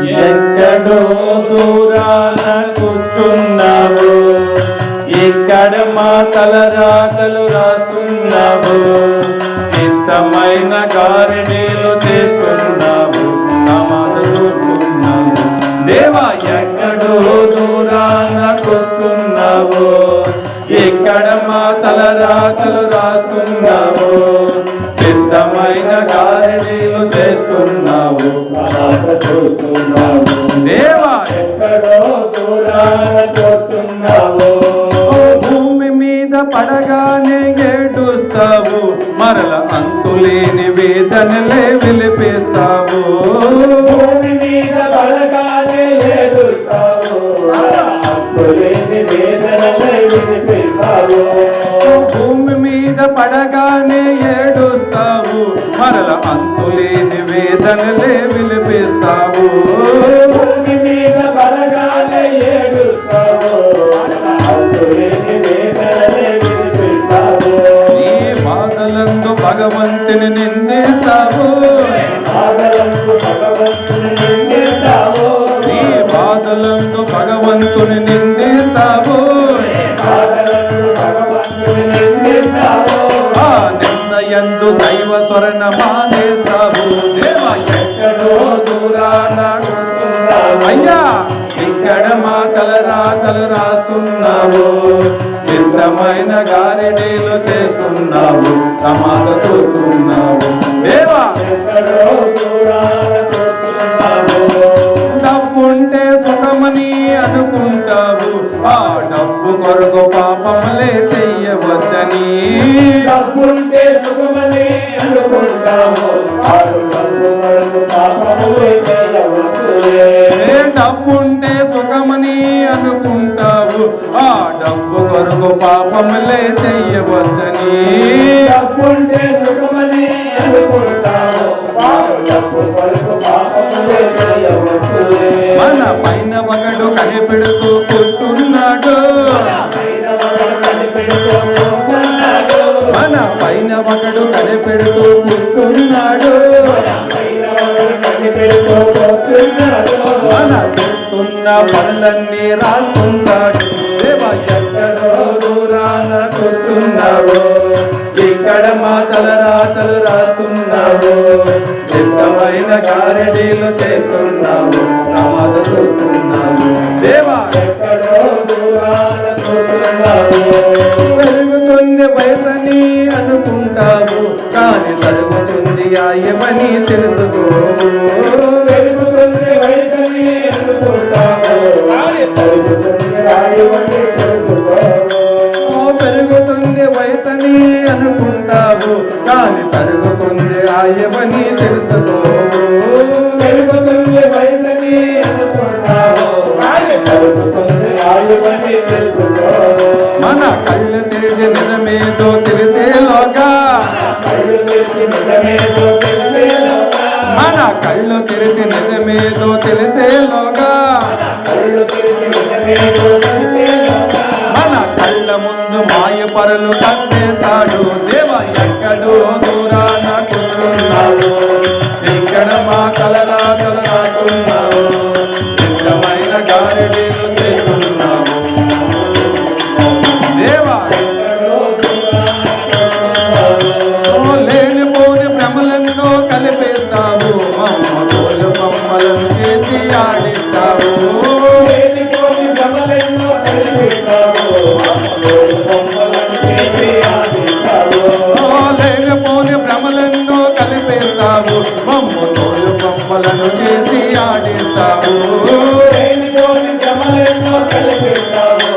ఎక్కడో దూరాన కూర్చున్నావు, ఇక్కడ మా తలరాతలు రాస్తున్నావు, చిత్తమైన గారడీలు చేస్తున్నావు, నమాజ చూస్తున్నావు. దేవా ఎక్కడో దూరాన కూర్చున్నావు, ఇక్కడ మా తలరాతలు రాస్తున్నావు, చిత్తమైన గారడీలు చేస్తున్నావు, నమాజ చూస్తున్నావు. దేవా ఎక్కడో దూరాన కూర్చున్నావు, భూమి మీద పడగానే ఏడుస్తావు, మరల అంతులేని వేదనలే విలిపిస్తావు. భూమి మీద పడగానే ఏడుస్తావు, అంతులేని వేదనలే విలిపిస్తావు. భూమి మీద పడగానే ఏడుస్తావు, మరల అంతులేని వేదనలే విలిపిస్తావు. భూమి మీద పడగానే ఏడుస్తావు, అంతులేని వేదనలే విలిపిస్తావు. నీ బాధలందు భగవంతుని నిందిస్తావు, బాధలందు భగవంతుని నిందిస్తావు, నీ బాధలందు భగవంతుని నిందిస్తావు, బాధలందు భగవంతుని నిందిస్తావు. ఆ నిందయందు దైవ స్వరణ మానేస్తావు. దేవా ఎక్కడో దూరాన కూర్చున్నావు, అయ్యా ఇక్కడ మా తలరాతలు రాస్తున్నావు, చిత్రమైన గారెడీలు చేస్తున్నావు, నమాజ చూస్తున్నావు. దేవా ఎక్కడో దూరాన కూర్చున్నావు, డబ్బుంటే సుఖమని అనుకుంటావు, ఆ డబ్బు కొరకు పాపములే చెయ్యవద్దని. డబ్బుంటే సుఖమని అనుకుంటాము, ఆడు డబ్బు కొరకు పాపములే చేయవద్దులే. డబ్బుంటే సుఖమని అనుకుంటావు, ఆ డబ్బు కొరకు పాపములే చెయ్యవద్దని. డబ్బుంటే సుఖమని అనుకుంటాము, ఆడు డబ్బు కొరకు పాపములే చేయవద్దులే. మన పైన ఒకడు కనిపెడుతూ కూర్చున్నాడు, మన పైన ఒకడు కనిపెడుతూ కూర్చున్నాడు, మన చేస్తున్న పనులన్నీ రాస్తున్నాడు. దేవా ఎక్కడో దూరాన కూర్చున్నావు, ఇక్కడ మా తలరాతలు రాస్తున్నావు, చిత్తమైన గారడీలు చేస్తున్నావు, నమాజ చూస్తున్నావు. దేవా ఎక్కడో దూరాన కూర్చున్నావు, పెరుగుతుంది వయసని అనుకుంటావు, కానీ తరుగుతుంది ఆయమని తెలుసుకోవు. పెరుగుతుంది వయసని అనుకుంటాము, తరుగుతుంది రాయవని తెలుసుకోవు. పెరుగుతుంది వయసని అనుకుంటావు, కానీ తరుగుతుంది ఆయమని తెలుసుకోవు. పెరుగుతుంది వయసని అనుకుంటాము, తరుగుతుంది రాయవని తెలుసుకోవు. మన కళ్ళు తెరిచి నిజమేదో తెలిసేలోగా, కళ్ళు తెరిచి నిజమేదో తెలిసేలోగా, మన కళ్ళు తెరిచి నిజమేదో తెలిసేలోగా, కళ్ళు తెరిచి నిజమేదో తెలిసేలోగా, మన కళ్ళ ముందు మాయ పరులు కట్టేస్తాడు. దేవా ఎక్కడో దూరాన కూర్చున్నావు, ఇక్కడ మా తలరాతలు రాస్తున్నావు, చిత్తమైన గారడీలు చేస్తున్నావు. దేవా లేనిపోని భ్రమలెన్నో కలిపేస్తావు, మమ్మల్ని మమ్మలను చేసి ఆడిస్తావు. లేనిపోని భ్రమలెన్నో కలిపిస్తావు, బొమ్మలను చేసి ఆడిస్తావు. లేనిపోని భ్రమలెన్నో కలిపేస్తావు, మమ్మల్ని మమ్మలను చేసి ఆడిస్తావు. లేనిపోని భ్రమలెన్నో కలిపిస్తావు,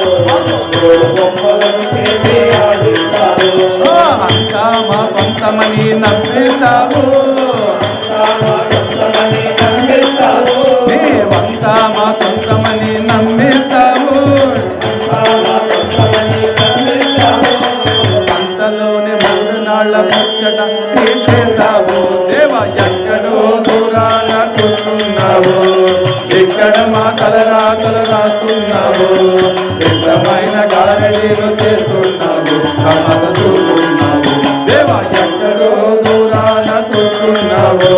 బొమ్మలను చేసి ఆడిస్తావు. అంతా మా సొంతమని నమ్మిస్తావు, సొంతమని నమ్మిస్తావు, దేవంతా మా సొంతమని నమ్మిస్తావు. సొంతమని నమ్మిస్తావు. అంతలోనే 3 నాళ్ళ ముచ్చట తీసేస్తావు. దేవా ఎక్కడో దూరాన కూర్చున్నావు, ఇక్కడ మా తలరాతలు రాస్తున్నావు, చిత్తమైన గారడీలు చేస్తున్నావు, నమాజ చూస్తున్నావు. దేవా ఎక్కడో దూరాన కూర్చున్నావు.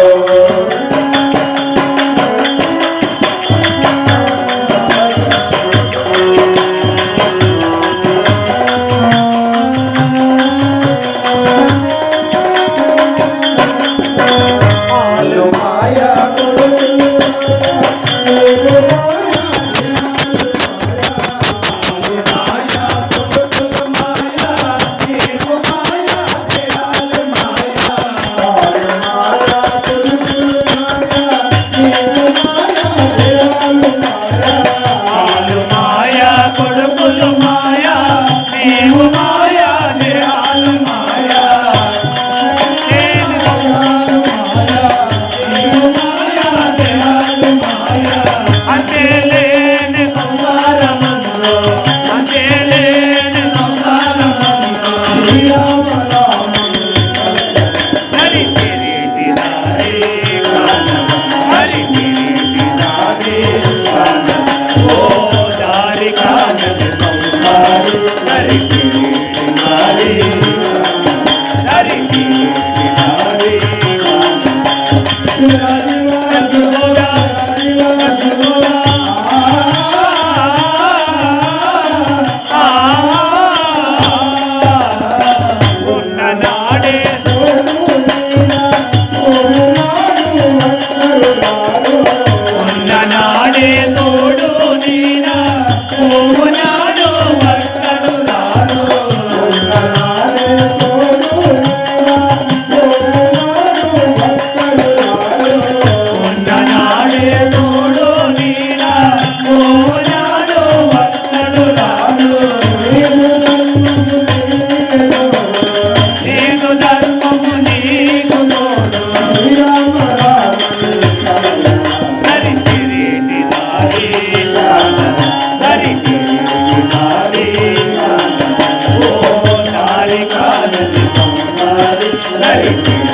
నడిపించావు